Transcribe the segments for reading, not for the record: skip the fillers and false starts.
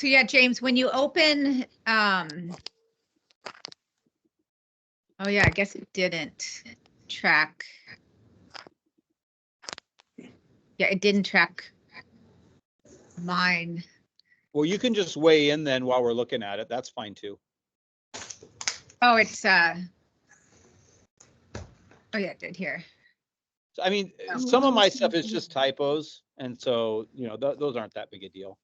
So yeah, James, when you open, oh yeah, I guess it didn't track. Yeah, it didn't track mine. Well, you can just weigh in then while we're looking at it. That's fine too. Oh, it's oh yeah, it did here. So, I mean, some of my stuff is just typos, and so you know those aren't that big a deal.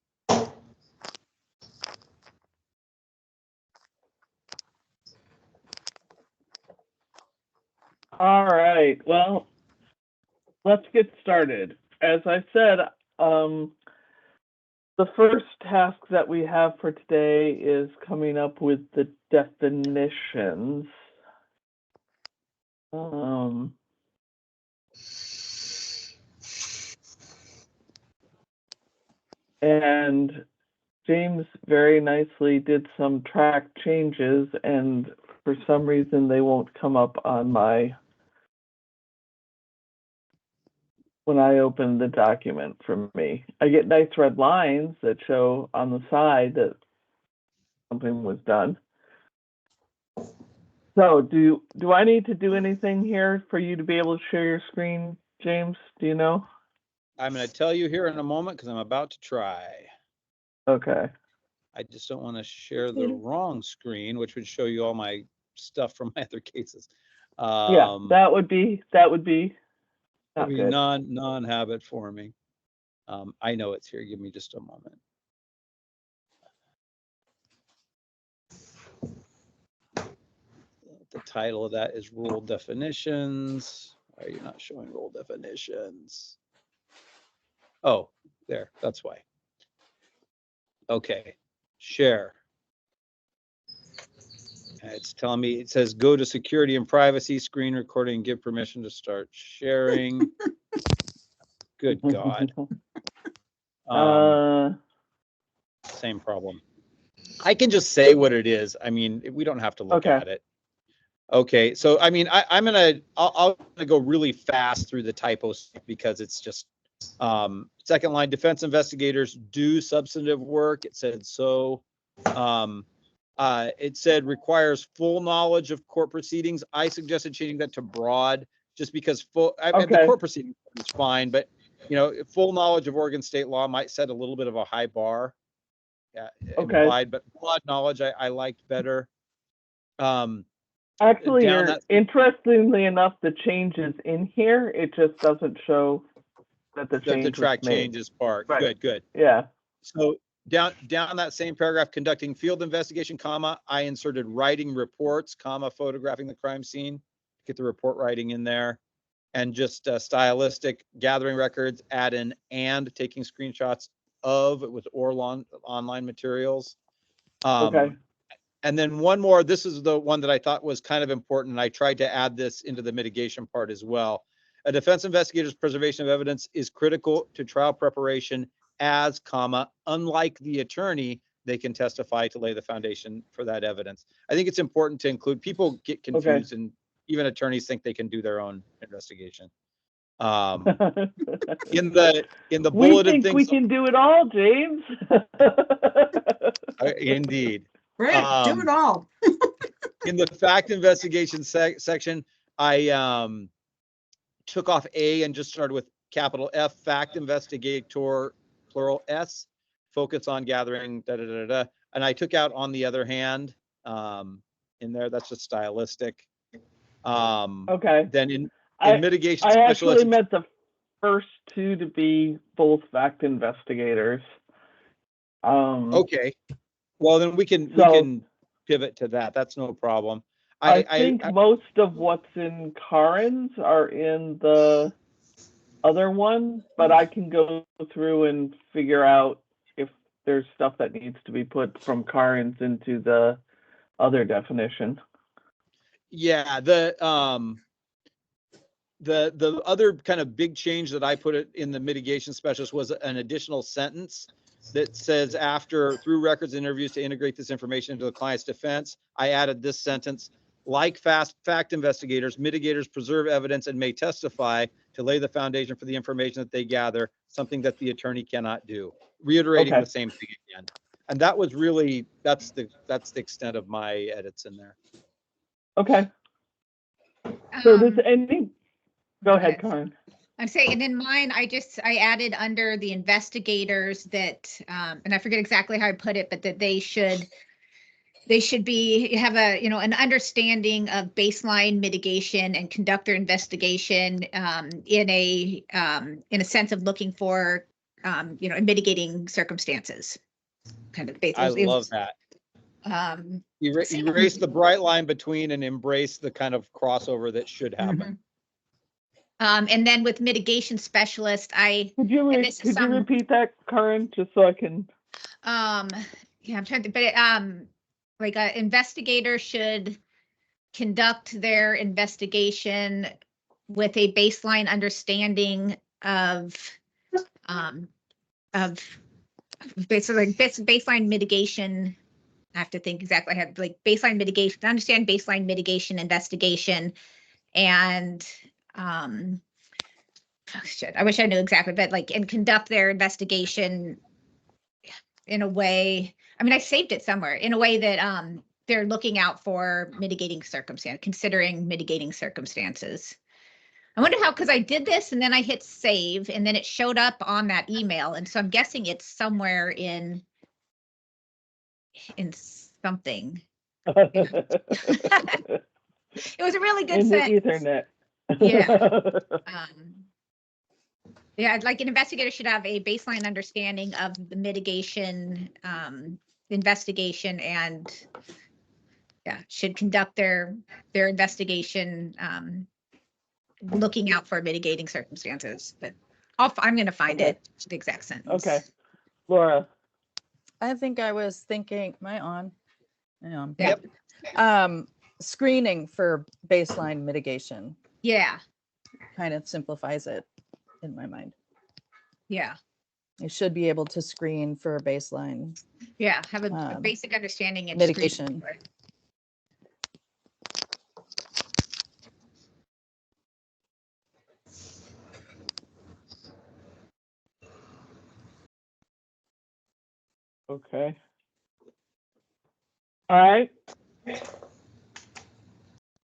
All right, well, let's get started. As I said, the first task that we have for today is coming up with the definitions. And James very nicely did some track changes, and for some reason they won't come up on my, when I open the document from me. I get nice red lines that show on the side that something was done. So do I need to do anything here for you to be able to share your screen, James? Do you know? I'm going to tell you here in a moment because I'm about to try. Okay. I just don't want to share the wrong screen, which would show you all my stuff from my other cases. Yeah, that would be not good. Non-habit for me. I know it's here. Give me just a moment. The title of that is rule definitions. Why are you not showing rule definitions? Oh, there, that's why. Okay, share. It's telling me, it says go to security and privacy, screen recording, give permission to start sharing. Good God. Same problem. I can just say what it is. I mean, we don't have to look at it. Okay, so I mean, I'm I'll go really fast through the typos because it's just second line, defense investigators do substantive work. It said so. It said requires full knowledge of court proceedings. I suggested changing that to broad, just because the court proceedings is fine, but you know, full knowledge of Oregon state law might set a little bit of a high bar. Yeah, implied, but broad knowledge I liked better. Actually, interestingly enough, the change is in here. It just doesn't show that the change the track was made. changes part. Right. Good. Yeah. So down that same paragraph, conducting field investigation, comma, I inserted writing reports, comma, photographing the crime scene. Get the report writing in there, and just stylistic, gathering records, add in and taking screenshots of it with online materials. Okay. And then one more, this is the one that I thought was kind of important, and I tried to add this into the mitigation part as well. A defense investigator's preservation of evidence is critical to trial preparation as, comma, unlike the attorney, they can testify to lay the foundation for that evidence. I think it's important to include, people get confused and even attorneys think they can do their own investigation. In the bulleted we think things, we can do it all, James. Indeed. Right, do it all. In the fact investigation section, I took off A and just started with capital F, fact investigator, plural S, focus on gathering, and I took out on the other hand in there. That's just stylistic. Okay. Then in mitigation, I actually meant the first two to be both fact investigators. Okay. Well, then we can pivot to that. That's no problem. I think most of what's in Karen's are in the other one, but I can go through and figure out if there's stuff that needs to be put from Karen's into the other definition. Yeah, the other kind of big change that I put it in the mitigation specialist was an additional sentence that says, after through records and interviews to integrate this information into the client's defense, I added this sentence: like fact investigators, mitigators preserve evidence and may testify to lay the foundation for the information that they gather, something that the attorney cannot do. Reiterating the same thing again. And that was really, that's the extent of my edits in there. Okay. So does Um, any, go ahead, okay. Karen. I'm saying, and in mine, I added under the investigators that, and I forget exactly how I put it, but that they should have a, an understanding of baseline mitigation and conduct their investigation in a sense of looking for, mitigating circumstances. Kind of I basically. love that. Erase the bright line between and embrace the kind of crossover that should happen. And then with mitigation specialist, Could you repeat that, Karen, just so I can? Yeah, I'm trying to, but like an investigator should conduct their investigation with a baseline understanding of basically baseline mitigation. I have to think exactly. I have like baseline mitigation, understand baseline mitigation investigation, and oh shit, I wish I knew exactly, but like, and conduct their investigation in a way, I mean, I saved it somewhere, in a way that they're looking out for mitigating circumstance, considering mitigating circumstances. I wonder how, because I did this and then I hit save and then it showed up on that email. And so I'm guessing it's somewhere in something. It was a really good in the sentence. Ethernet. Yeah. Yeah, like an investigator should have a baseline understanding of the mitigation investigation, and should conduct their investigation looking out for mitigating circumstances. But I'm going to find it, the exact sentence. Okay. Laura. I think I was thinking, am I on? Yep. Screening for baseline mitigation. Yeah. Kind of simplifies it in my mind. Yeah. You should be able to screen for a baseline. Yeah. Have a basic understanding and mitigation. Okay. All right.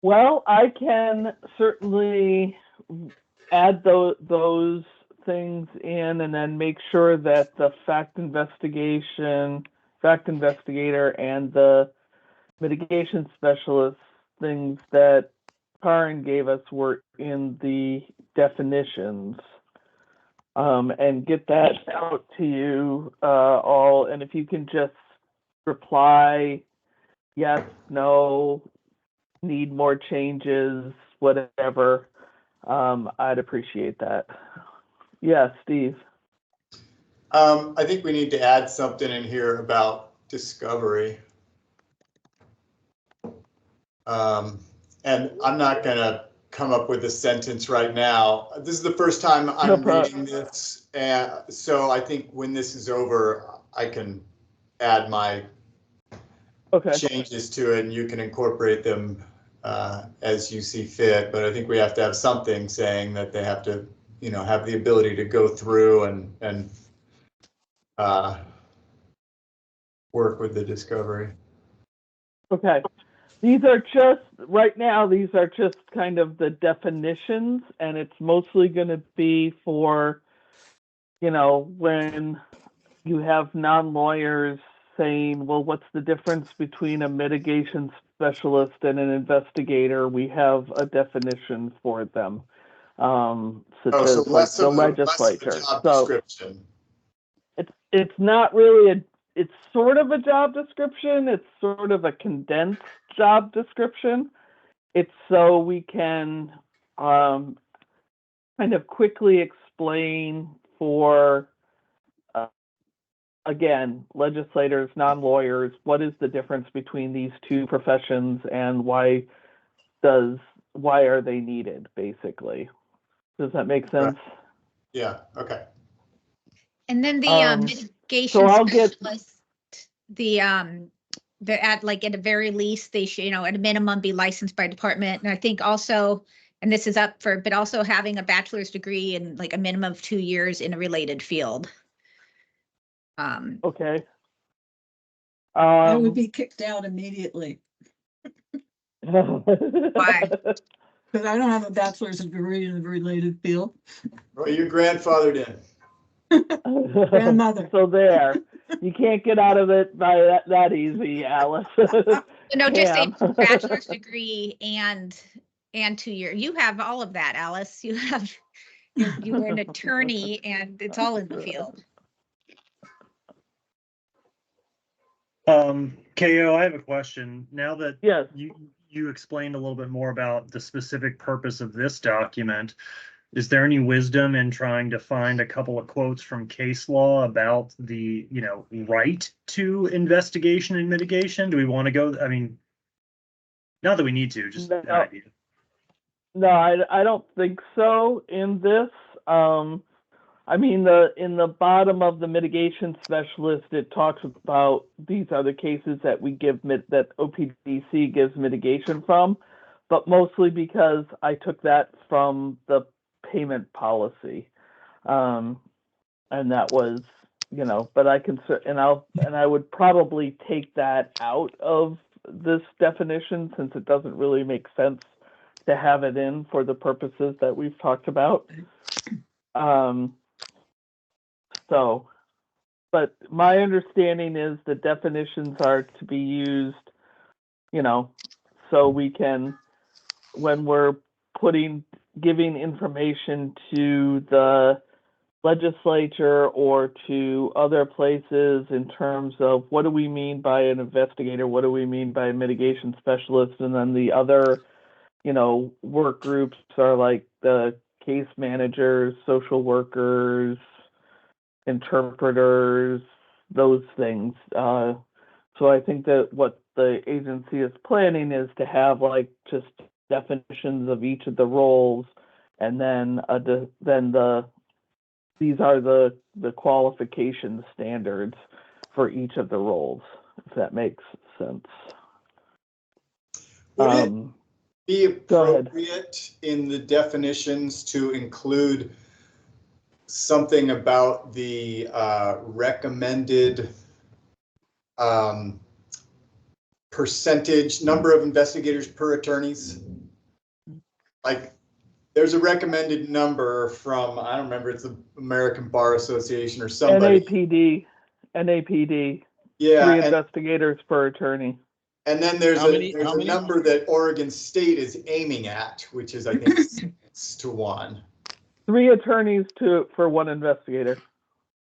Well, I can certainly add those things in and then make sure that the fact investigator and the mitigation specialist things that Karen gave us were in the definitions. And get that out to you all. And if you can just reply, yes, no, need more changes, whatever, I'd appreciate that. Yeah, Steve. I think we need to add something in here about discovery. And I'm not going to come up with a sentence right now. This is the first time I'm reading this, and so I think when this is over, I can add my changes to it, and you can incorporate them as you see fit. But I think we have to have something saying that they have to, have the ability to go through and work with the discovery. Okay. These are just, right now, these are just kind of the definitions, and it's mostly going to be for, when you have non-lawyers saying, well, what's the difference between a mitigation specialist and an investigator? We have a definition for them, such as like the legislature. Less of a job description. It's not really it's sort of a job description. It's sort of a condensed job description. It's so we can kind of quickly explain for, again, legislators, non-lawyers, what is the difference between these two professions and why are they needed, basically. Does that make sense? Right. Yeah, okay. And then the mitigation so I'll specialist, the at like at the very least, they should, at a minimum be licensed by department. And I think also, and this is up for, but also having a bachelor's degree and like a minimum of 2 years in a related field. Okay. I would be kicked out immediately Why? because I don't have a bachelor's degree in the related field. Well, you're grandfathered in. Grandmother. So there, you can't get out of it by that easy, Alice. No, just say Pam. bachelor's degree and 2 year. You have all of that, Alice. You have, you were an attorney and it's all in the field. KO, I have a question. Now that Yes. you explained a little bit more about the specific purpose of this document, is there any wisdom in trying to find a couple of quotes from case law about the, right to investigation and mitigation? Do we want to go? I mean, not that we need to, just an idea. No, I don't think so in this. I mean, in the bottom of the mitigation specialist, it talks about these are the cases that we give that OPDC gives mitigation from, but mostly because I took that from the payment policy, and that was, but I can and I would probably take that out of this definition since it doesn't really make sense to have it in for the purposes that we've talked about. So, but my understanding is the definitions are to be used, so we can, when we're giving information to the legislature or to other places in terms of what do we mean by an investigator, what do we mean by a mitigation specialist, and then the other, work groups are like the case managers, social workers, interpreters, those things. So I think that what the agency is planning is to have like just definitions of each of the roles, and then these are the qualification standards for each of the roles, if that makes sense. Would it be appropriate in the definitions to include something about the recommended percentage number of investigators per attorneys? Like, there's a recommended number from, I don't remember, it's the American Bar Association or somebody. NAPD. Yeah. 3 investigators per attorney. And then there's a number that Oregon State is aiming at, which is, I think, 6-to-1. 3 attorneys for 1 investigator.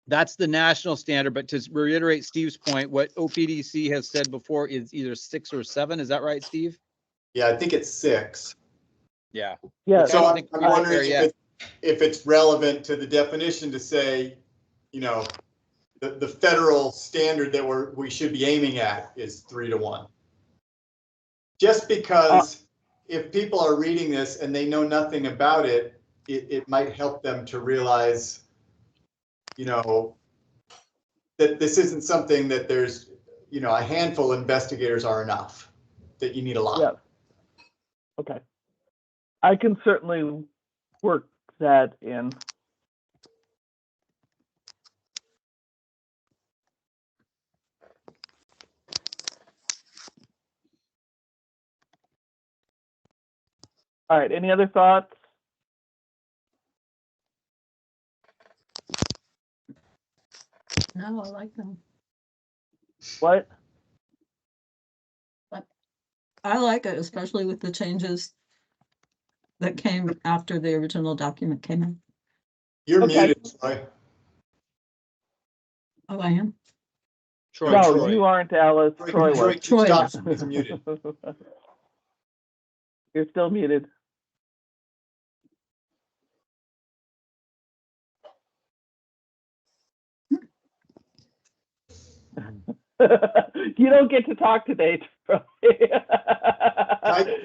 That's the national standard, but to reiterate Steve's point, what OPDC has said before is either 6 or 7. Is that right, Steve? Yeah, I think it's 6. Yeah. Yeah. So I'm wondering if it's relevant to the definition to say, the federal standard that we should be aiming at is 3-to-1. Just because if people are reading this and they know nothing about it, it might help them to realize, that this isn't something that there's, a handful of investigators are enough, that you need a lot. Yeah. Okay. I can certainly work that in. All right, any other thoughts? No, I like them. What? I like it, especially with the changes that came after the original document came in. You're muted, Troy. Oh, I am? Troy. You aren't, Alice. Troy He's muted. You're still muted. You don't get to talk today, Troy.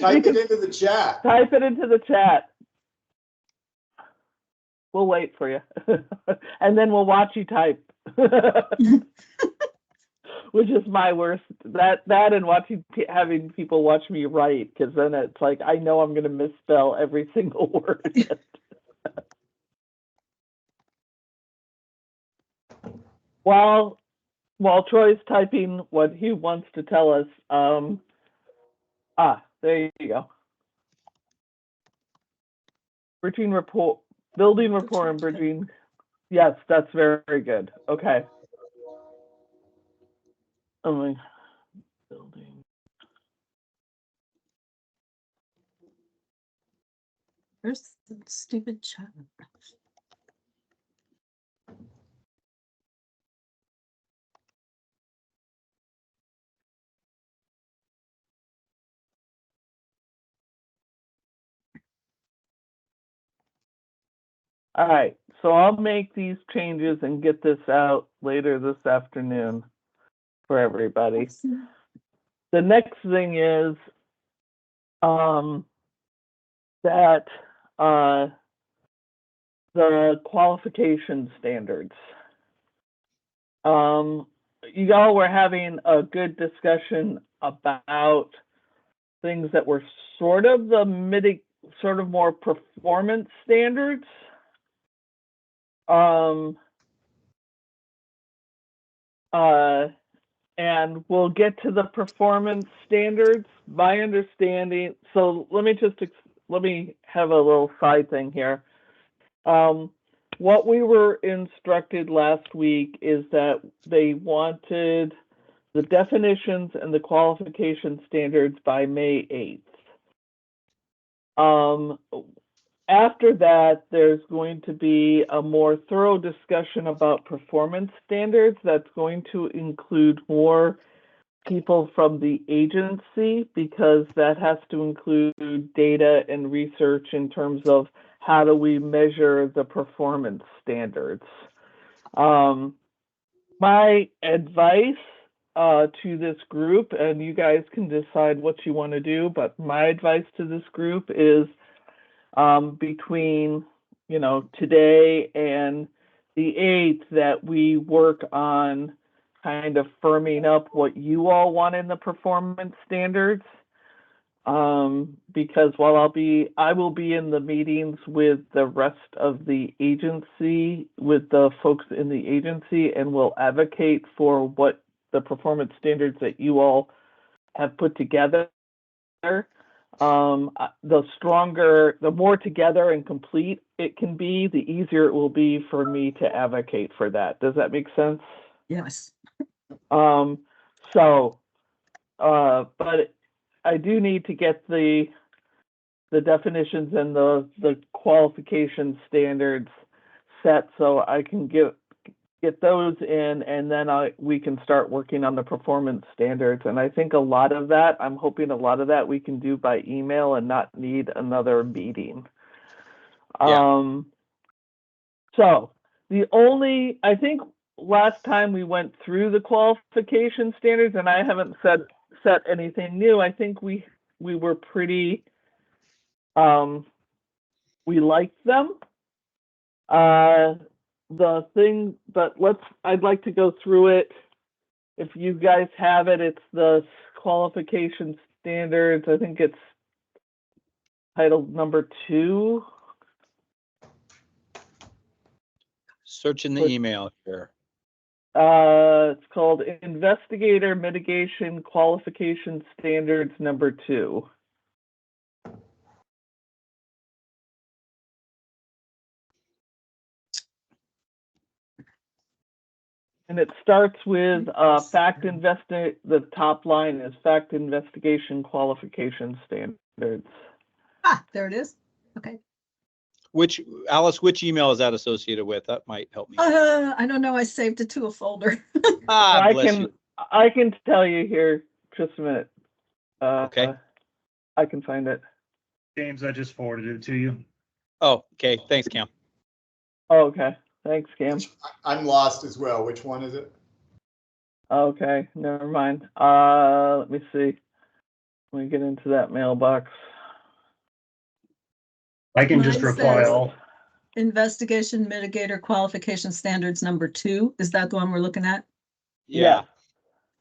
Type it into the chat. Type it into the chat. We'll wait for you. And then we'll watch you type. Which is my worst. That and having people watch me write, because then it's like I know I'm going to misspell every single word. While while Troy's typing what he wants to tell us, there you go. Bridging rapport, building rapport and bridging. Yes, that's very good. Okay. Building. Where's the stupid chat? All right, so I'll make these changes and get this out later this afternoon for everybody. The next thing is that the qualification standards. You all were having a good discussion about things that were sort of more performance standards. And we'll get to the performance standards. My understanding, so let me have a little side thing here. What we were instructed last week is that they wanted the definitions and the qualification standards by May 8th. After that, there's going to be a more thorough discussion about performance standards that's going to include more people from the agency, because that has to include data and research in terms of how do we measure the performance standards. My advice to this group, and you guys can decide what you want to do, but my advice to this group is between today and the 8th that we work on kind of firming up what you all want in the performance standards, because while I will be in the meetings with the rest of the agency, with the folks in the agency, and will advocate for what the performance standards that you all have put together. The more together and complete it can be, the easier it will be for me to advocate for that. Does that make sense? Yes. But I do need to get the definitions and the qualification standards set so I can get those in, and then we can start working on the performance standards. And I think I'm hoping a lot of that we can do by email and not need another meeting. Yeah. So I think last time we went through the qualification standards, and I haven't set anything new. I think we were pretty, we liked them. I'd like to go through it. If you guys have it, it's the qualification standards. I think it's titled number 2. Searching the email here. It's called Investigator Mitigation Qualification Standards number 2. And it starts with the top line is fact investigation qualification standards. There it is. Okay. Alice, which email is that associated with? That might help me. I don't know. I saved it to a folder. Bless you. I can tell you here. Just a minute. Okay. I can find it. James, I just forwarded it to you. Oh, okay. Thanks, Cam. Oh, okay. Thanks, Cam. I'm lost as well. Which one is it? Okay, never mind. Let me see. Let me get into that mailbox. I can just Mine reply says all. Investigation Mitigator Qualification Standards number 2. Is that the one we're looking at? Yeah.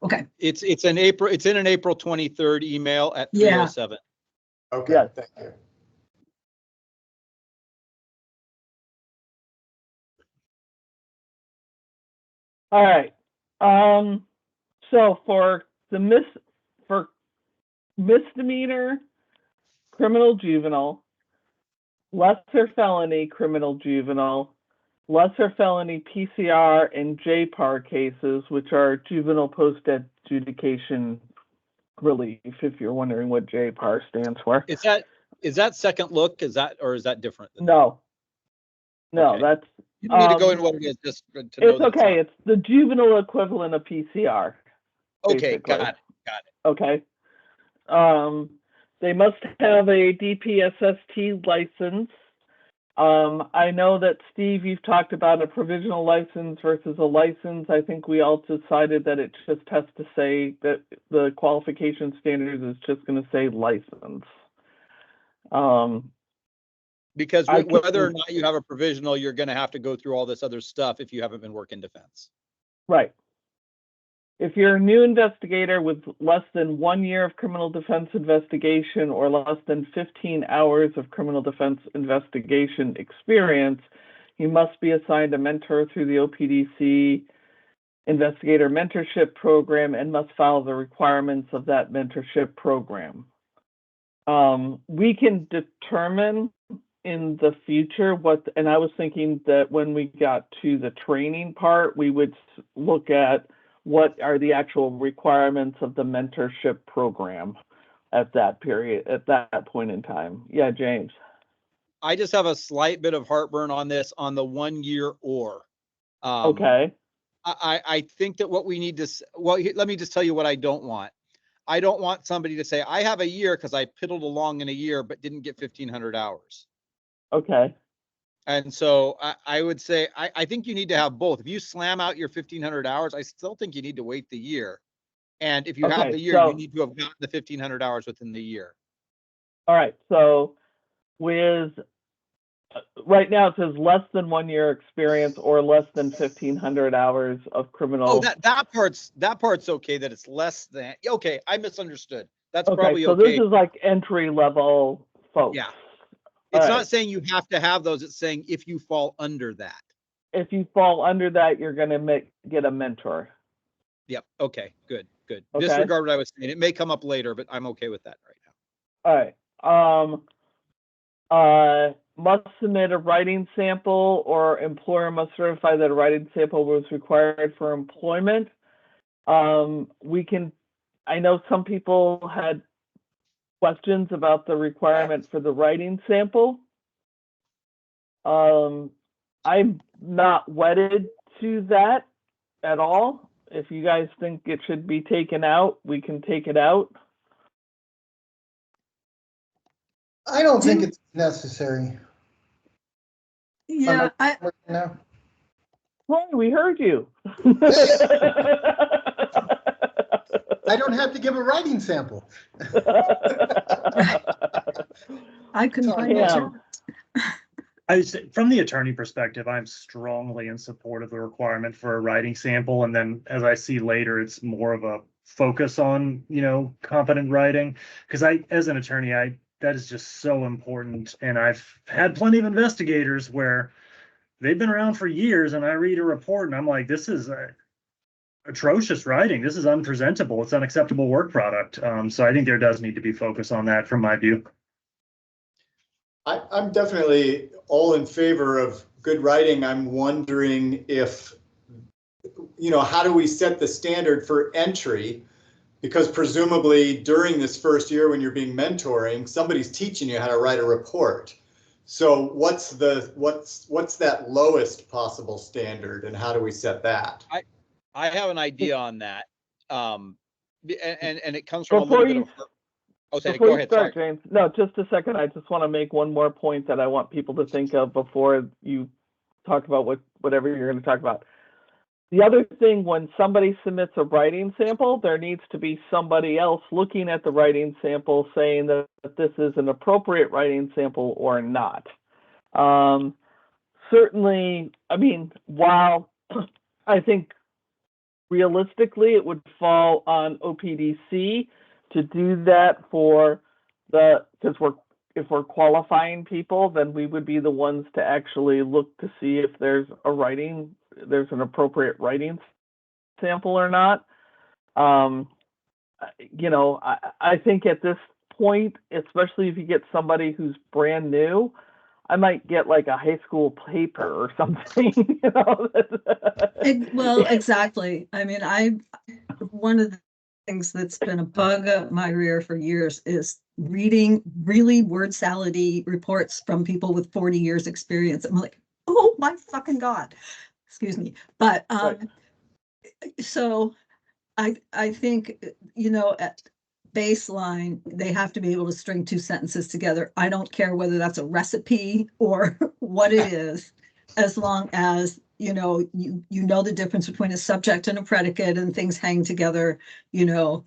Okay. It's in an April 23rd email at 3:07. Okay, Yes. thank you. All right. So for the for misdemeanor, criminal juvenile, lesser felony criminal juvenile, lesser felony PCR and JPAR cases, which are juvenile post-adjudication relief, if you're wondering what JPAR stands for. Is that second look? Is that different? No. No, Okay. that's, You don't need to go into what it is, just to know. it's that okay. not- It's the juvenile equivalent of PCR. Okay, basically. got it. Okay. They must have a DPSST license. I know that, Steve, you've talked about a provisional license versus a license. I think we all decided that it just has to say that the qualification standards is just going to say license. Because I whether or can- not you have a provisional, you're going to have to go through all this other stuff if you haven't been working defense. Right. If you're a new investigator with less than 1 year of criminal defense investigation or less than 15 hours of criminal defense investigation experience, you must be assigned a mentor through the OPDC investigator mentorship program and must follow the requirements of that mentorship program. We can determine in the future and I was thinking that when we got to the training part, we would look at what are the actual requirements of the mentorship program at that point in time. Yeah, James. I just have a slight bit of heartburn on this, on the 1 year or. Okay. I think that what we need to, let me just tell you what I don't want. I don't want somebody to say, I have a year because I piddled along in a year, but didn't get 1,500 hours. Okay. And so I would say, I think you need to have both. If you slam out your 1,500 hours, I still think you need to wait the year. And if you have the year, you need to have gotten the 1,500 hours within the year. All right. So with right now it says less than 1 year experience or less than 1,500 hours of criminal. Oh, that part's okay. That it's less than. Okay, I misunderstood. That's okay, probably so okay. this is like entry level folks. Yeah. It's All not right. saying you have to have those. It's saying if you fall under that. If you fall under that, you're going to get a mentor. Yep. Okay. Good. Good. Okay. Disregard what I was saying. It may come up later, but I'm okay with that right now. All right. Must submit a writing sample, or employer must certify that a writing sample was required for employment. I know some people had questions about the requirement for the writing sample. I'm not wedded to that at all. If you guys think it should be taken out, we can take it out. I don't think it's necessary. Yeah, No. Well, we heard you. I don't have to give a writing sample. I couldn't Sorry, find yeah. it. From the attorney perspective, I'm strongly in support of the requirement for a writing sample. And then as I see later, it's more of a focus on, competent writing. Because as an attorney, that is just so important. And I've had plenty of investigators where they've been around for years and I read a report and I'm like, this is atrocious writing. This is unpresentable. It's unacceptable work product. So I think there does need to be focus on that from my view. I'm definitely all in favor of good writing. I'm wondering if, how do we set the standard for entry? Because presumably during this first year when you're being mentoring, somebody's teaching you how to write a report. So what's that lowest possible standard and how do we set that? I have an idea on that. And it comes from a little bit of. Before go ahead. Start, Sorry. James. No, just a second. I just want to make one more point that I want people to think of before you talk about whatever you're going to talk about. The other thing, when somebody submits a writing sample, there needs to be somebody else looking at the writing sample saying that this is an appropriate writing sample or not. Certainly, while I think realistically it would fall on OPDC to do that because if we're qualifying people, then we would be the ones to actually look to see if there's an appropriate writing sample or not. You know, I think at this point, especially if you get somebody who's brand new, I might get like a high school paper or something, you know. Well, exactly. I mean, one of the things that's been a bug up my rear for years is reading really word salady reports from people with 40 years experience. I'm like, oh my fucking God. Excuse me. But so I think, you know, at baseline, they have to be able to string two sentences together. I don't care whether that's a recipe or what it is, as long as, you know, you know the difference between a subject and a predicate and things hang together, you know,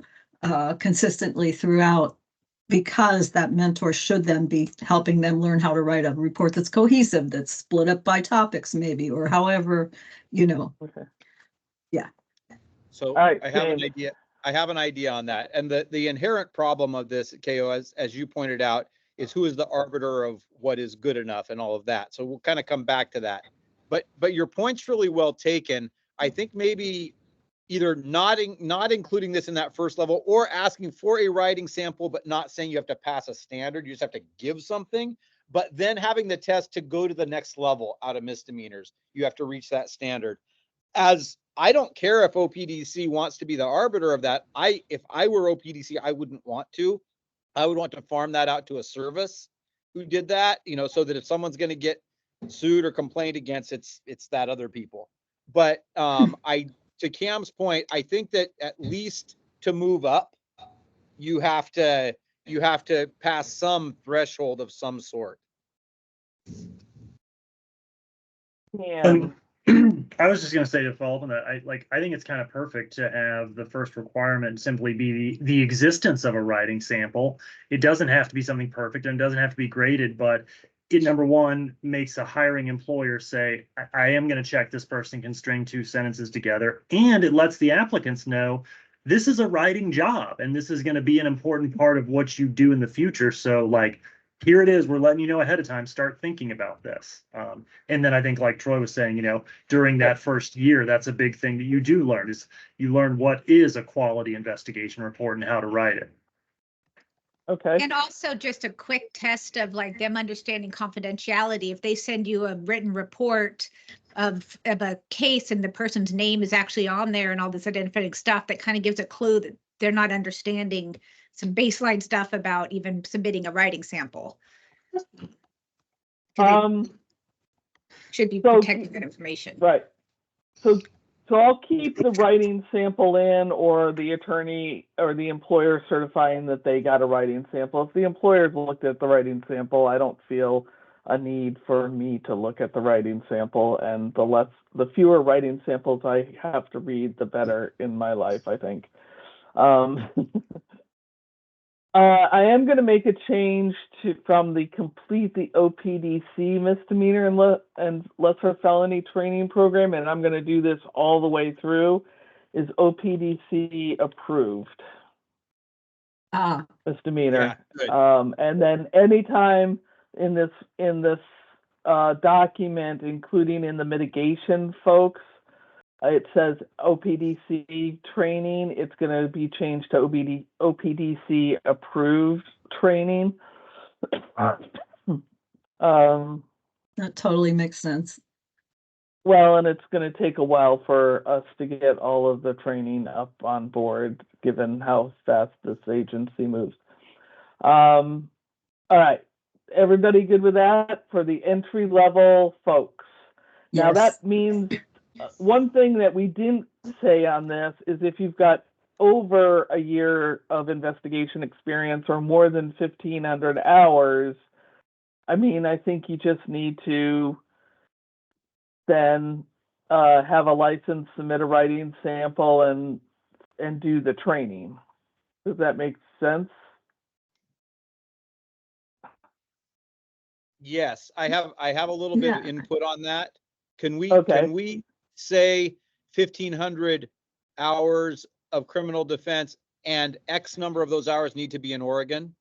consistently throughout, because that mentor should then be helping them learn how to write a report that's cohesive, that's split up by topics maybe, or however, you know. Okay. Yeah. So right, I have an James. idea. I have an idea on that. And the inherent problem of this, KO, as you pointed out, is who is the arbiter of what is good enough and all of that. So we'll kind of come back to that. But your point's really well taken. I think maybe either not including this in that first level, or asking for a writing sample, but not saying you have to pass a standard. You just have to give something, but then having the test to go to the next level out of misdemeanors. You have to reach that standard. As I don't care if OPDC wants to be the arbiter of that. If I were OPDC, I wouldn't want to. I would want to farm that out to a service who did that, you know, so that if someone's going to get sued or complained against, it's that other people. But to Cam's point, I think that at least to move up, you have to pass some threshold of some sort. Yeah. I was just going to say, to follow up on that, I think it's kind of perfect to have the first requirement simply be the existence of a writing sample. It doesn't have to be something perfect and it doesn't have to be graded, but it, number one, makes a hiring employer say, I am going to check this person can string two sentences together. And it lets the applicants know this is a writing job and this is going to be an important part of what you do in the future. So like, here it is. We're letting you know ahead of time, start thinking about this. And then I think, like Troy was saying, you know, during that first year, that's a big thing that you do learn, is you learn what is a quality investigation report and how to write it. Okay. And also just a quick test of like them understanding confidentiality. If they send you a written report of a case and the person's name is actually on there and all this identifying stuff, that kind of gives a clue that they're not understanding some baseline stuff about even submitting a writing sample. Should be protecting that information. Right. So I'll keep the writing sample in, or the attorney or the employer certifying that they got a writing sample. If the employer's looked at the writing sample, I don't feel a need for me to look at the writing sample, and the fewer writing samples I have to read, the better in my life, I think. I am going to make a change from the complete the OPDC misdemeanor and lesser felony training program, and I'm going to do this all the way through, is OPDC approved misdemeanor. Yeah, and then anytime in this document, including in the mitigation folks, it says OPDC training, it's going to be changed to OPDC approved training. That totally makes sense. Well, and it's going to take a while for us to get all of the training up on board, given how fast this agency moves. All right, everybody good with that for the entry level folks? Now Yes. that means one thing that we didn't say on this is if you've got over a year of investigation experience or more than 1,500 hours, I mean, I think you just need to then have a license, submit a writing sample, and do the training. Does that make sense? Yes, I have a little bit of Yeah. input on that. Can we say 1,500 hours of criminal defense and X number of those hours need to be in Oregon?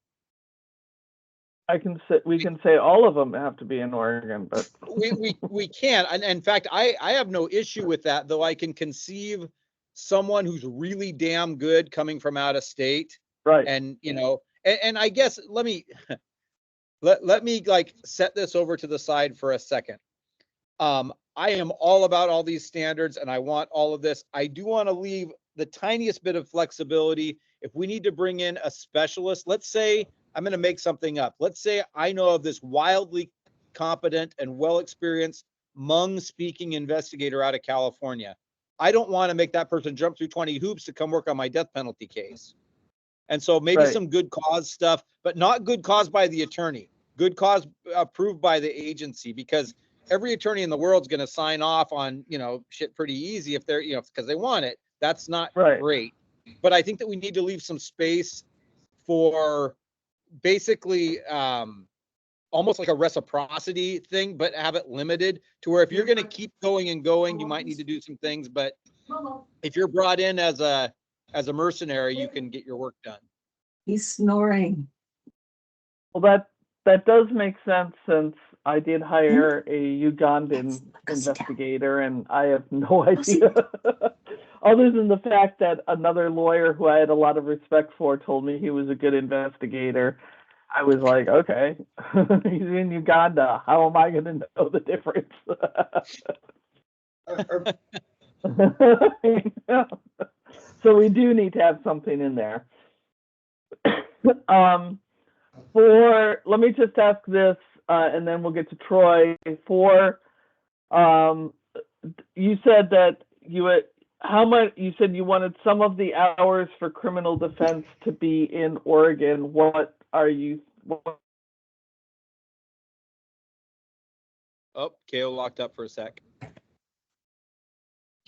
We can say all of them have to be in Oregon, but we can. And in fact, I have no issue with that, though I can conceive someone who's really damn good coming from out of state. Right. And, and I guess let me like set this over to the side for a second. I am all about all these standards and I want all of this. I do want to leave the tiniest bit of flexibility. If we need to bring in a specialist, let's say I'm going to make something up. Let's say I know of this wildly competent and well-experienced Hmong speaking investigator out of California. I don't want to make that person jump through 20 hoops to come work on my death penalty case. And so maybe some good cause stuff, but not good cause by the attorney, good cause approved by the agency, because every attorney in the world is going to sign off on, shit pretty easy if they're, because they want it. That's not great. But I think that we need to leave some space for basically almost like a reciprocity thing, but have it limited to where if you're going to keep going and going, you might need to do some things. But if you're brought in as a mercenary, you can get your work done. He's snoring. Well, that does make sense, since I did hire a Ugandan investigator, and I have no idea, other than the fact that another lawyer who I had a lot of respect for told me he was a good investigator. I was like, okay, he's in Uganda. How am I going to know the difference? So we do need to have something in there. Let me just ask this, and then we'll get to Troy. You said that you said you wanted some of the hours for criminal defense to be in Oregon. Oh, KO locked up for a sec.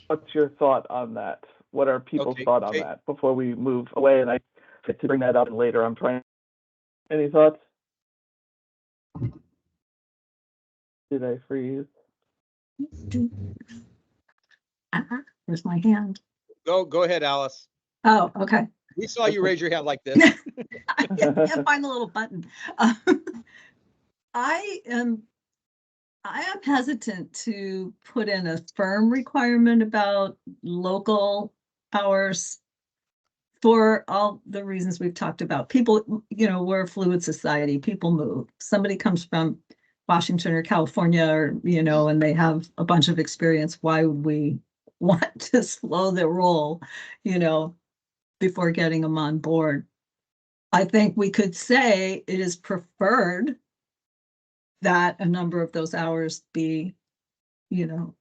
What's your thought on that? What are people's thought on that before we move away? And I get to bring that up later. Any thoughts? Did I freeze? Where's my hand? Go ahead, Alice. Oh, okay. We saw you raise your hand like this. I can't find the little button. I am hesitant to put in a firm requirement about local hours for all the reasons we've talked about. People, we're a fluid society. People move. Somebody comes from Washington or California, or, and they have a bunch of experience. Why would we want to slow their roll, before getting them on board? I think we could say it is preferred that a number of those hours be, in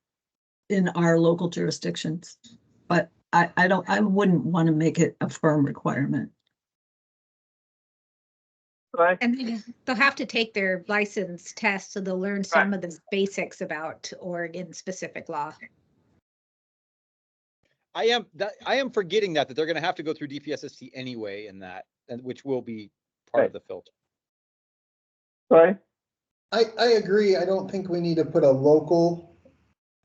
our local jurisdictions, but I wouldn't want to make it a firm requirement. Right. And they'll have to take their license test, so they'll learn some of the basics about Oregon specific law. I am forgetting that they're going to have to go through DPSST anyway in that, and which will be part of the filter. Sorry? I agree. I don't think we need to put a local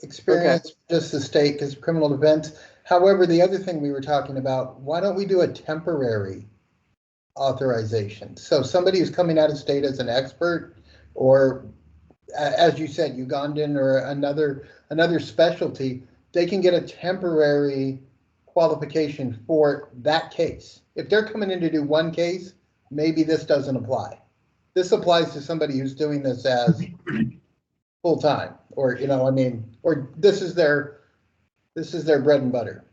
experience, just the state, because criminal defense. However, the other thing we were talking about, why don't we do a temporary authorization? So somebody who's coming out of state as an expert, or as you said, Ugandan or another specialty, they can get a temporary qualification for that case. If they're coming in to do one case, maybe this doesn't apply. This applies to somebody who's doing this as full time, or or this is their bread and butter.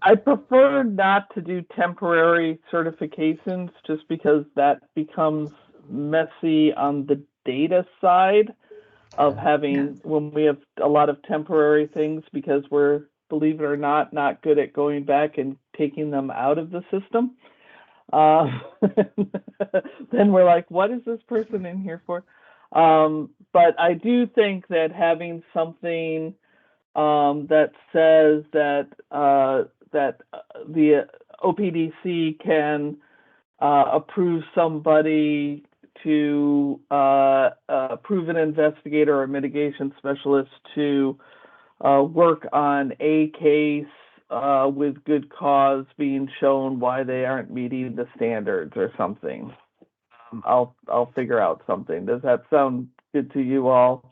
I prefer not to do temporary certifications, just because that becomes messy on the data side of having, when we have a lot of temporary things, because we're, believe it or not good at going back and taking them out of the system. Then we're like, what is this person in here for? But I do think that having something that says that the OPDC can approve somebody to approve an investigator or mitigation specialist to work on a case with good cause being shown why they aren't meeting the standards or something. I'll figure out something. Does that sound good to you all?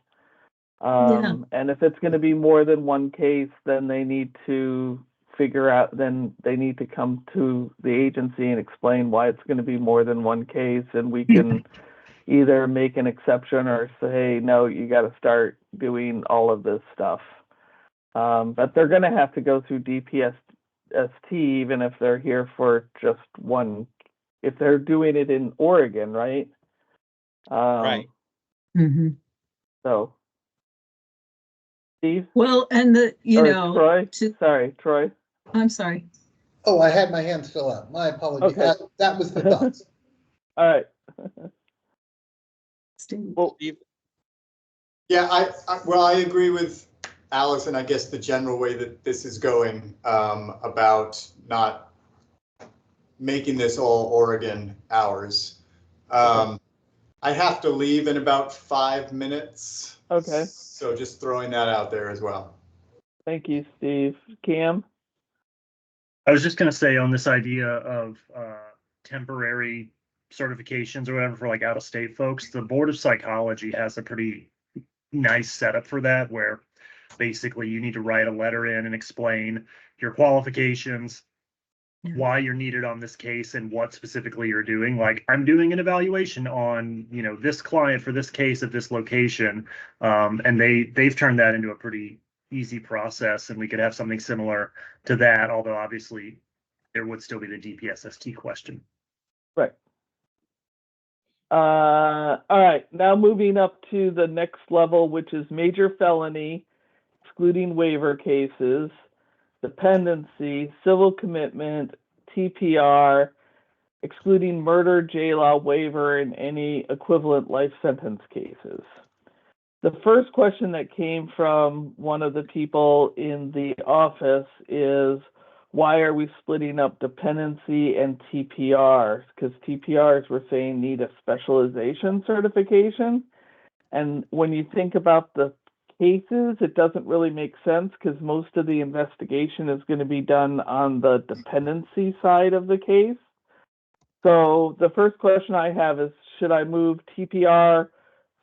And if it's going to be more than one case, then they need to figure out, then they need to come to the agency and explain why it's going to be more than one case, and we can either make an exception or say, hey, no, you got to start doing all of this stuff. But they're going to have to go through DPST even if they're here for just one, if they're doing it in Oregon, right? Right. Mhm. So, Steve? Well, and Troy? Sorry, Troy. I'm sorry. Oh, I had my hand still up. My apologies. Okay. That was the thoughts. All right. Steve. Well, Yeah, I agree with Alice, and I guess the general way that this is going, about not making this all Oregon hours. I have to leave in about 5 minutes. Okay. So just throwing that out there as well. Thank you, Steve. Cam? I was just going to say on this idea of temporary certifications or whatever for like out-of-state folks, the Board of Psychology has a pretty nice setup for that, where basically you need to write a letter in and explain your qualifications, why you're needed on this case, and what specifically you're doing. Like, I'm doing an evaluation on, this client for this case at this location, and they've turned that into a pretty easy process, and we could have something similar to that, although obviously there would still be the DPSST question. Right. All right, now moving up to the next level, which is major felony, excluding waiver cases, dependency, civil commitment, TPR, excluding murder, JLAW waiver, and any equivalent life sentence cases. The first question that came from one of the people in the office is, why are we splitting up dependency and TPRs? Because TPRs, we're saying, need a specialization certification. And when you think about the cases, it doesn't really make sense because most of the investigation is going to be done on the dependency side of the case. So the first question I have is, should I move TPR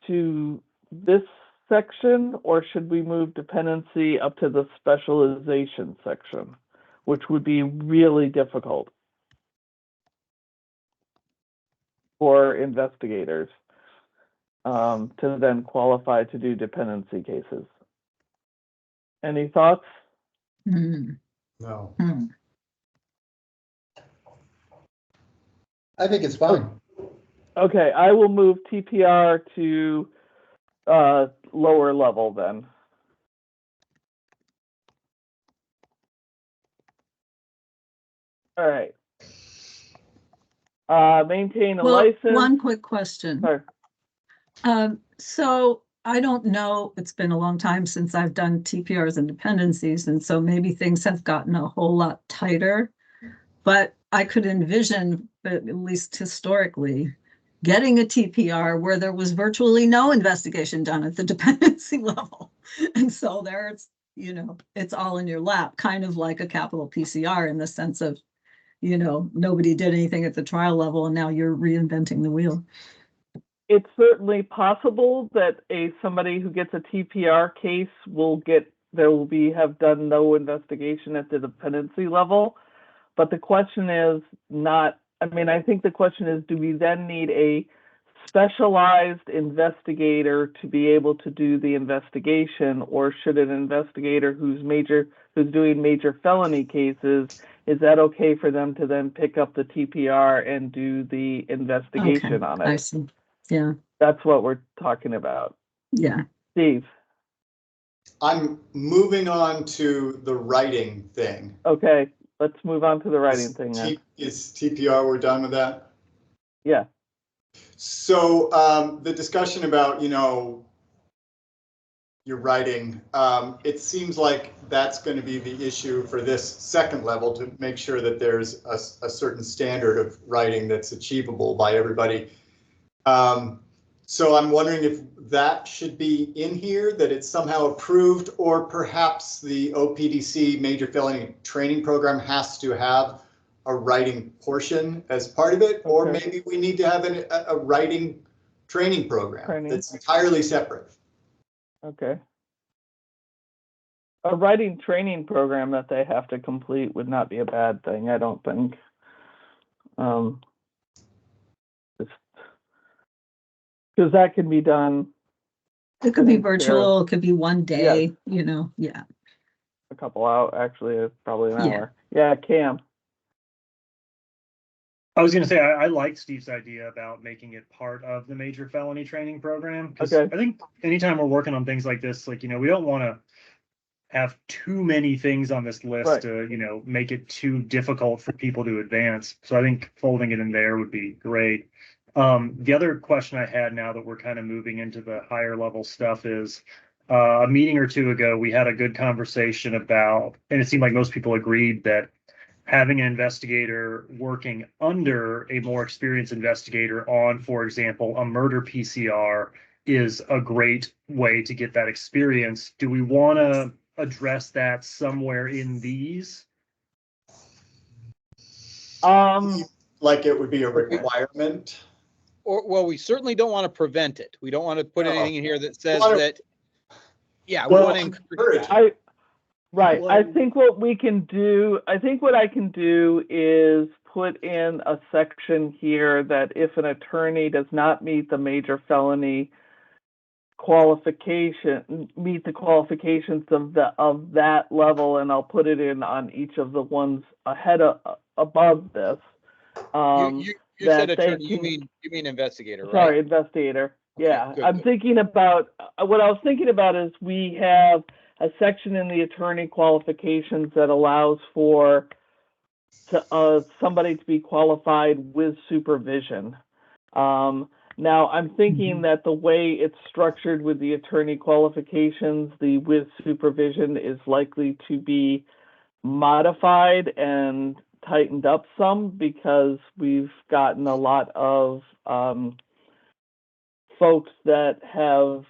to this section, or should we move dependency up to the specialization section, which would be really difficult for investigators to then qualify to do dependency cases? Any thoughts? No. I think it's fine. Okay, I will move TPR to lower level then. All right. Maintain a license. One quick question. Sorry. So I don't know, it's been a long time since I've done TPRs and dependencies, and so maybe things have gotten a whole lot tighter, but I could envision, at least historically, getting a TPR where there was virtually no investigation done at the dependency level. And so there it's, it's all in your lap, kind of like a capital PCR in the sense of, nobody did anything at the trial level and now you're reinventing the wheel. It's certainly possible that somebody who gets a TPR case have done no investigation at the dependency level. But the question is not, I think the question is, do we then need a specialized investigator to be able to do the investigation, or should an investigator who's doing major felony cases, is that okay for them to then pick up the TPR and do the investigation on it? I see. Yeah. That's what we're talking about. Yeah. Steve. I'm moving on to the writing thing. Okay, let's move on to the writing thing then. Is TPR, we're done with that? Yeah. So the discussion about, your writing, it seems like that's going to be the issue for this second level, to make sure that there's a certain standard of writing that's achievable by everybody. So I'm wondering if that should be in here, that it's somehow approved, or perhaps the OPDC major felony training program has to have a writing portion as part of it, or maybe we need to have a writing training program that's entirely separate. Okay. A writing training program that they have to complete would not be a bad thing, I don't think. Because that can be done It could be think, virtual, it could be one day, you know, yeah. a couple hours, actually, probably an Yeah. hour. Yeah, Cam. I was gonna say, I like Steve's idea about making it part of the major felony training program, because Okay. I think anytime we're working on things like this, like, we don't want to have too many things on this list Right. to, make it too difficult for people to advance. So I think folding it in there would be great. The other question I had, now that we're kind of moving into the higher level stuff, is a meeting or two ago, we had a good conversation about, and it seemed like most people agreed that having an investigator working under a more experienced investigator on, for example, a murder PCR is a great way to get that experience. Do we want to address that somewhere in these? Like it would be a requirement. Or, well, we certainly don't want to prevent it. We don't want to put No. anything in here that says Wanna- that, yeah, we Well, want to encourage. Right. Well, I think what we can do, I think what I can do is put in a section here that if an attorney does not meet the major felony meet the qualifications of that level, and I'll put it in on each of the ones above this. You said that they attorney, you mean investigator, right? Sorry, investigator. Okay, Yeah, good, I'm good. thinking about, what I was thinking about is we have a section in the attorney qualifications that allows for somebody to be qualified with supervision. Now, I'm thinking that the way it's structured with the attorney qualifications, the with supervision is likely to be modified and tightened up some, because we've gotten a lot of folks that have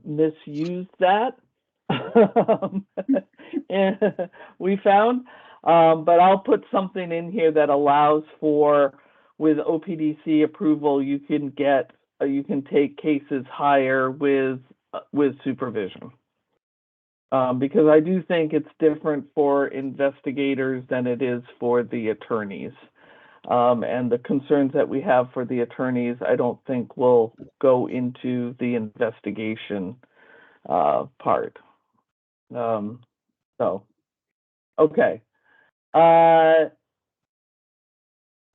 misused that. And we found, but I'll put something in here that allows for, with OPDC approval, you can take cases higher with supervision. Because I do think it's different for investigators than it is for the attorneys. And the concerns that we have for the attorneys, I don't think will go into the investigation part. So, okay. All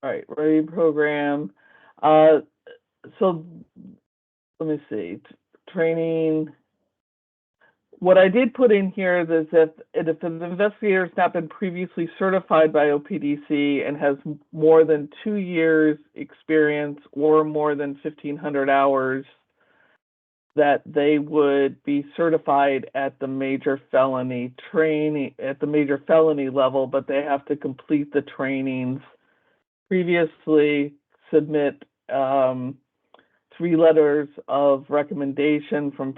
right, ready program. So let me see, training. What I did put in here is that if an investigator has not been previously certified by OPDC and has more than 2 years experience or more than 1,500 hours, that they would be certified at the major felony level, but they have to complete the trainings, previously submit 3 letters of recommendation from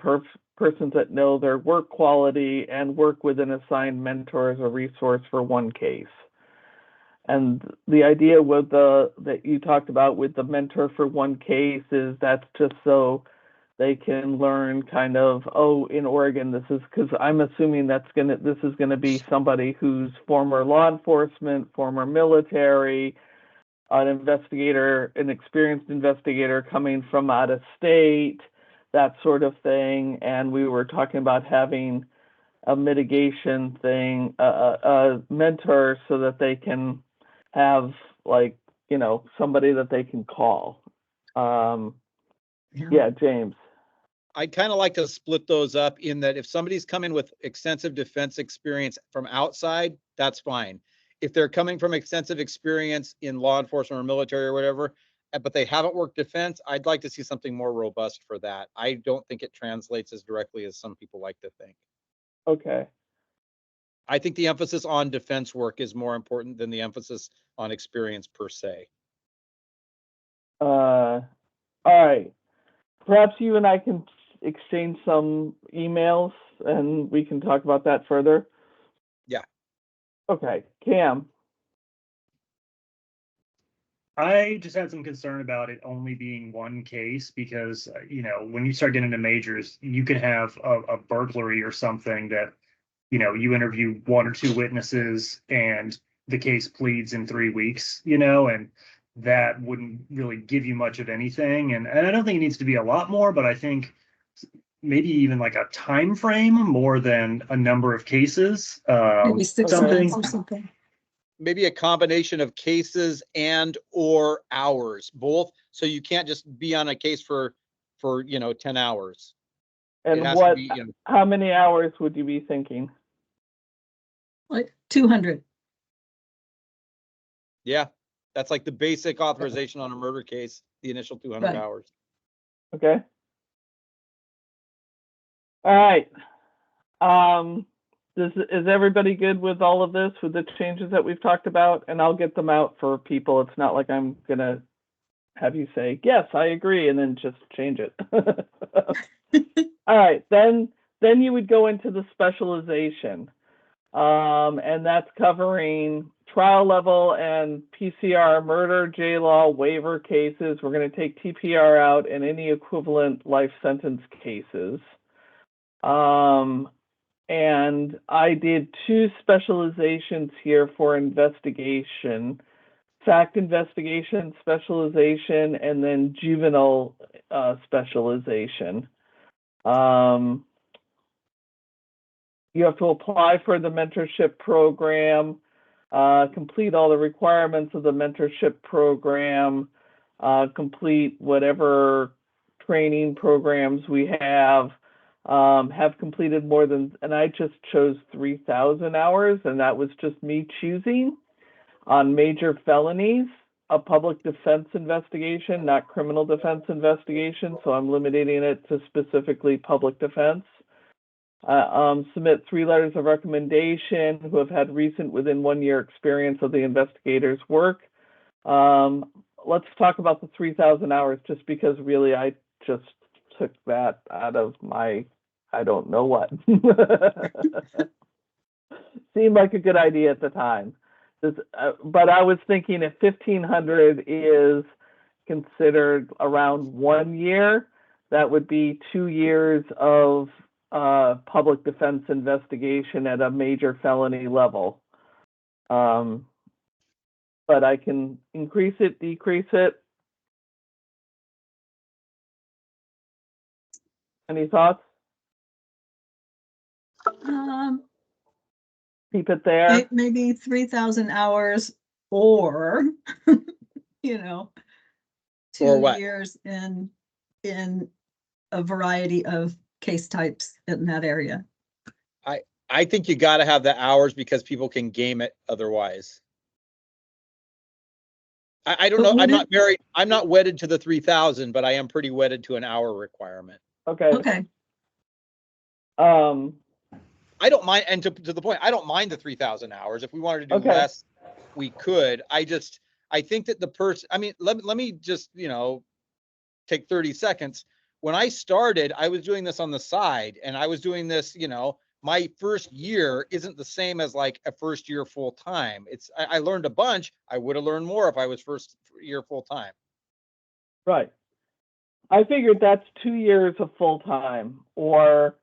persons that know their work quality, and work with an assigned mentor as a resource for 1 case. And the idea with that you talked about with the mentor for 1 case is that's just so they can learn kind of, in Oregon, this is, because I'm assuming this is gonna be somebody who's former law enforcement, former military, an experienced investigator coming from out of state, that sort of thing. And we were talking about having a mitigation thing, a mentor, so that they can have, like, somebody that they can call. Yeah, James. I'd kind of like to split those up in that if somebody's coming with extensive defense experience from outside, that's fine. If they're coming from extensive experience in law enforcement or military or whatever, but they haven't worked defense, I'd like to see something more robust for that. I don't think it translates as directly as some people like to think. Okay. I think the emphasis on defense work is more important than the emphasis on experience per se. All right. Perhaps you and I can exchange some emails and we can talk about that further. Yeah. Okay, Cam. I just had some concern about it only being one case because, when you start getting into majors, you can have a burglary or something that, you interview one or two witnesses and the case pleads in 3 weeks, and that wouldn't really give you much of anything. And I don't think it needs to be a lot more, but I think maybe even like a time frame more than a number of cases. Maybe 6 something. months or something. Maybe a combination of cases and or hours, both. So you can't just be on a case for 10 hours. It And has to what, be, how many hours would you be thinking? Like 200. yeah, that's like the basic authorization on a murder case, the initial 200 Right. hours. Okay. All right. Is everybody good with all of this, with the changes that we've talked about? And I'll get them out for people. It's not like I'm gonna have you say, yes, I agree, and then just change it. All right, then you would go into the specialization. And that's covering trial level and PCR, murder, J-law, waiver cases. We're going to take TPR out and any equivalent life sentence cases. And I did 2 specializations here for investigation: fact investigation specialization, and then juvenile specialization. You have to apply for the mentorship program, complete all the requirements of the mentorship program, complete whatever training programs we have completed more than, and I just chose 3,000 hours, and that was just me choosing on major felonies, a public defense investigation, not criminal defense investigation, so I'm limiting it to specifically public defense. Submit 3 letters of recommendation who have had recent within 1 year experience of the investigator's work. Let's talk about the 3,000 hours, just because really I just took that out of my, I don't know what. Seemed like a good idea at the time. But I was thinking if 1,500 is considered around 1 year, that would be 2 years of public defense investigation at a major felony level. But I can increase it, decrease it. Any thoughts? Keep it there. Maybe 3,000 hours, or, 2 Or what? years in a variety of case types in that area. I think you got to have the hours because people can game it otherwise. I don't know. I'm not married. I'm not wedded to the 3,000, but I am pretty wedded to an hour requirement. Okay. Okay. I don't mind, and to the point, I don't mind the 3,000 hours. If we wanted to do Okay. less, we could. I think that the person, I mean, let me just, take 30 seconds. When I started, I was doing this on the side, and I was doing this, my first year isn't the same as like a first year full time. I learned a bunch. I would have learned more if I was first year full time. Right. I figured that's 2 years of full time, or,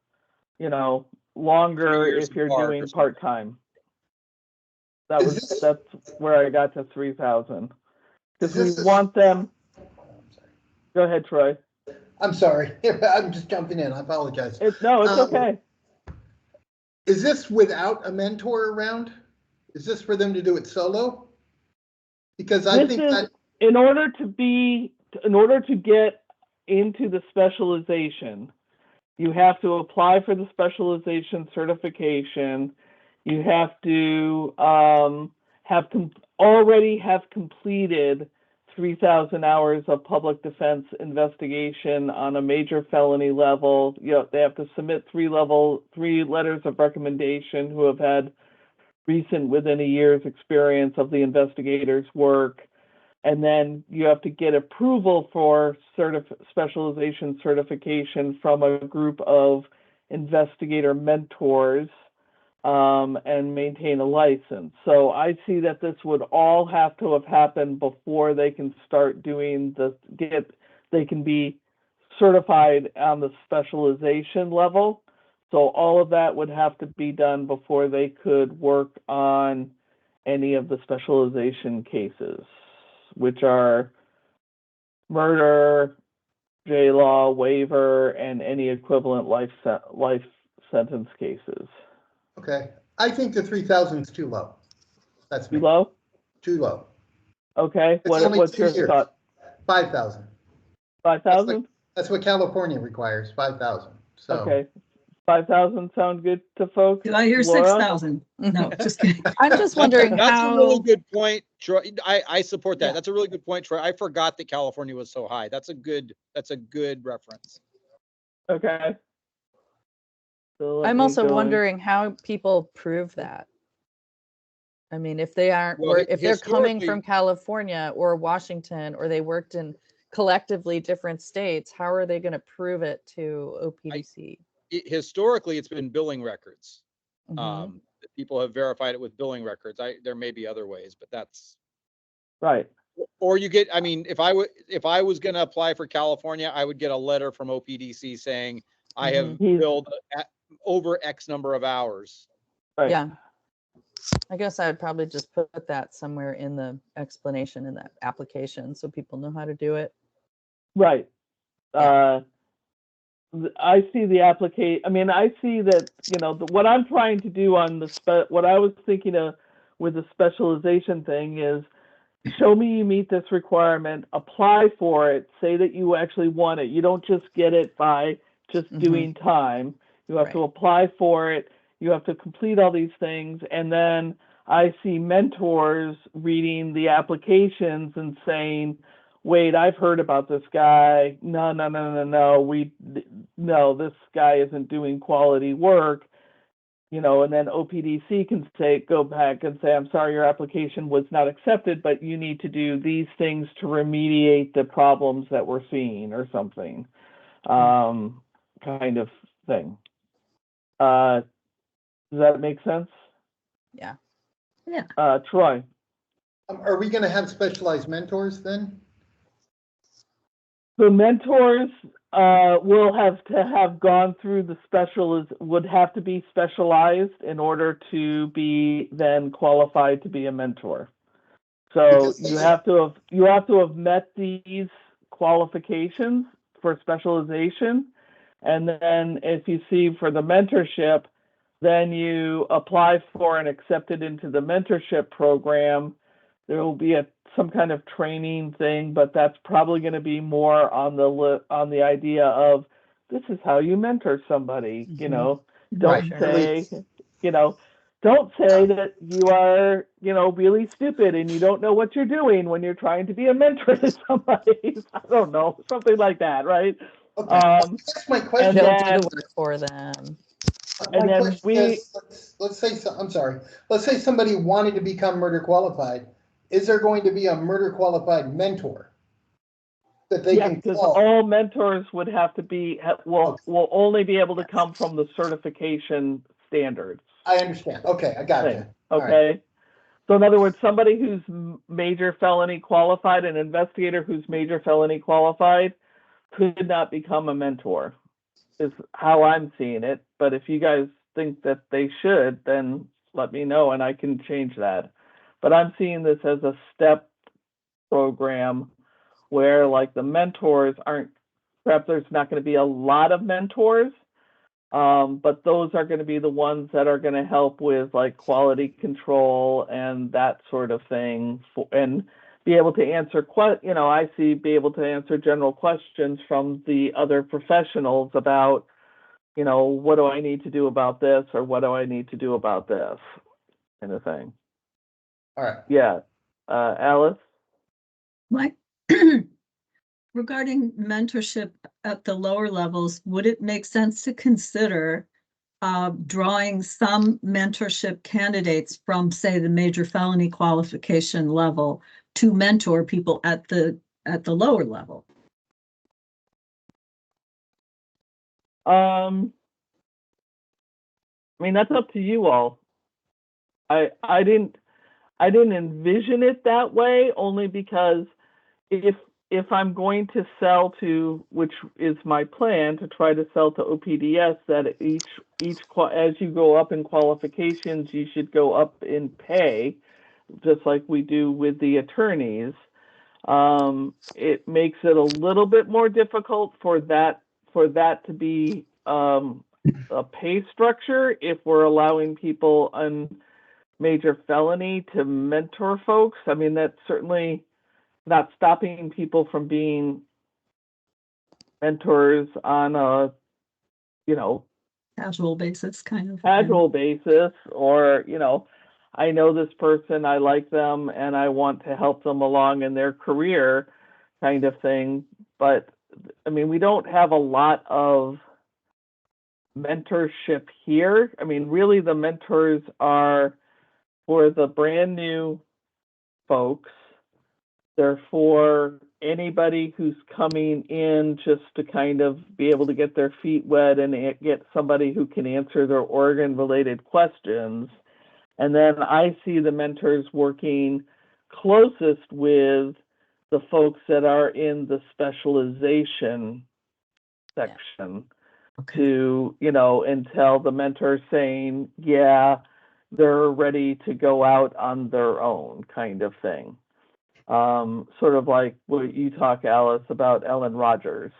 longer 3 years if you're of part or doing something. part time. That's where I got to 3,000. Because we want them. Go ahead, Troy. I'm sorry. I'm just jumping in. I apologize. It's okay. Is this without a mentor around? Is this for them to do it solo? Because I think that in order to get into the specialization, you have to apply for the specialization certification. You have to already have completed 3,000 hours of public defense investigation on a major felony level. They have to submit 3 letters of recommendation who have had recent within a year's experience of the investigator's work. And then you have to get approval for specialization certification from a group of investigator mentors. and maintain a license. So I see that this would all have to have happened before they can start doing they can be certified on the specialization level. So all of that would have to be done before they could work on any of the specialization cases, which are murder, J-law, waiver, and any equivalent life sentence cases. Okay, I think the 3,000 is too low. That's Too me. low? Too low. Okay, It's only what's 2 your years. thought? 5,000. 5,000? That's what California requires, 5,000. So. Okay. 5,000 sound good to folks? Did I hear Laura? 6,000? No, just kidding. I'm just wondering That's a really how, good point, Troy. I support that. Yeah. That's a really good point, Troy. I forgot that California was so high. That's a good reference. Okay. So let I'm me also go in. wondering how people prove that. I mean, if they aren't, Well, if they're coming historically- from California or Washington, or they worked in collectively different states, how are they going to prove it to OPDC? Historically, it's been billing records. Mhm. People have verified it with billing records. There may be other ways, but that's, Right. or you get, I mean, if I was going to apply for California, I would get a letter from OPDC saying I have Mhm. billed over X number of hours. Right. Yeah. I guess I would probably just put that somewhere in the explanation in that application so people know how to do it. Right. Yeah. I see the application. I mean, I see that, what I'm trying to do on what I was thinking of with the specialization thing is show me you meet this requirement, apply for it, say that you actually want it. You don't just get it by just doing time. You have to Right. apply for it. You have to complete all these things. And then I see mentors reading the applications and saying, wait, I've heard about this guy. No, this guy isn't doing quality work. And then OPDC can go back and say, I'm sorry, your application was not accepted, but you need to do these things to remediate the problems that we're seeing or something, kind of thing. Does that make sense? Yeah. Troy? Are we going to have specialized mentors then? The mentors will have to have gone through would have to be specialized in order to be then qualified to be a mentor. So you have to have met these qualifications for specialization, and then if you see for the mentorship, then you apply for and accepted into the mentorship program. There will be some kind of training thing, but that's probably going to be more on the idea of this is how you mentor somebody. Don't Right. say, don't say that you are, really stupid and you don't know what you're doing when you're trying to be a mentor to somebody. I don't know, something like that, right? Okay. That's my question. They'll then- do the work for them. And My then question is, let's say somebody wanted to become murder qualified. Is there going to be a murder qualified mentor that they yes, can because call? all mentors would have to will only be able to come from the certification standards. I understand. Okay, I got you. Thing, okay. So in other words, somebody who's major felony qualified, an investigator who's major felony qualified, could not become a mentor, is how I'm seeing it. But if you guys think that they should, then let me know and I can change that. But I'm seeing this as a step program where like the mentors perhaps there's not going to be a lot of mentors, but those are going to be the ones that are going to help with like quality control and that sort of thing, and be able to answer be able to answer general questions from the other professionals about, what do I need to do about this, or what do I need to do about this kind of thing. All right. Yeah. Alice? Mike, regarding mentorship at the lower levels, would it make sense to consider drawing some mentorship candidates from, say, the major felony qualification level to mentor people at the lower level? I mean, that's up to you all. I didn't envision it that way, only because if I'm going to sell to, which is my plan, to try to sell to OPDS, that as you go up in qualifications, you should go up in pay, just like we do with the attorneys. It makes it a little bit more difficult for that to be a pay structure if we're allowing people on major felony to mentor folks. I mean, that's certainly not stopping people from being mentors on a, Casual basis, kind of. casual basis, or, I know this person, I like them, and I want to help them along in their career kind of thing. But I mean, we don't have a lot of mentorship here. I mean, really the mentors are for the brand new folks. They're for anybody who's coming in just to kind of be able to get their feet wet and get somebody who can answer their Oregon related questions. And then I see the mentors working closest with the folks that are in the specialization section. Okay. To, until the mentor saying, yeah, they're ready to go out on their own kind of thing. Sort of like what you talk, Alice, about Ellen Rogers.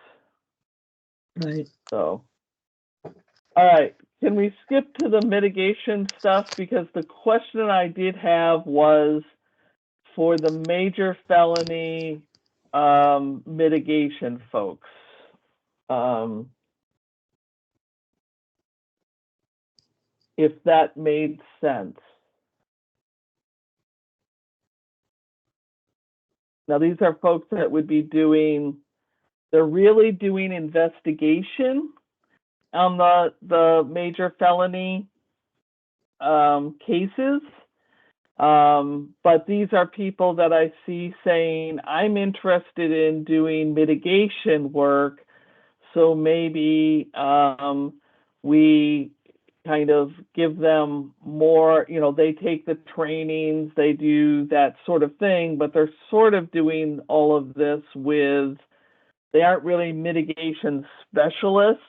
Right. So, all right, can we skip to the mitigation stuff? Because the question I did have was for the major felony mitigation folks. If that made sense. Now, these are folks that would be they're really doing investigation on the major felony cases. But these are people that I see saying, I'm interested in doing mitigation work. So maybe we kind of give them more, they take the trainings, they do that sort of thing, but they're sort of doing all of this they aren't really mitigation specialists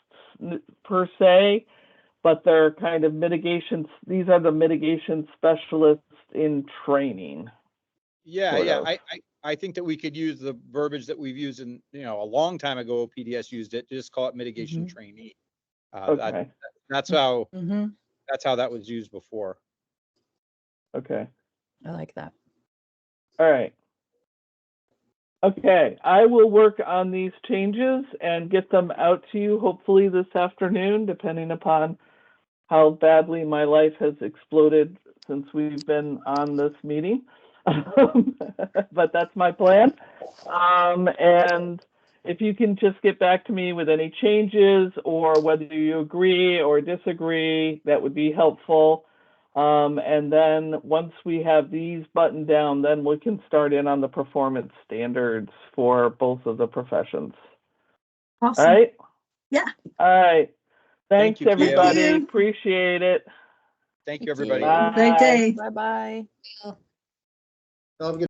per se, but they're kind of these are the mitigation specialists in training. Yeah. I think that we could use the verbiage that we've used in, a long time ago, PDS used it, just call it mitigation trainee. Okay. That's how Mm-hmm. that was used before. Okay. I like that. All right. Okay, I will work on these changes and get them out to you hopefully this afternoon, depending upon how badly my life has exploded since we've been on this meeting. But that's my plan. And if you can just get back to me with any changes or whether you agree or disagree, that would be helpful. And then once we have these buttoned down, then we can start in on the performance standards for both of the professions. Awesome. All right? Yeah. All right. Thanks, Thank you, Kim. everybody. Thank you. Appreciate it. Thank you, everybody. Bye. Great day. Bye-bye. Have a good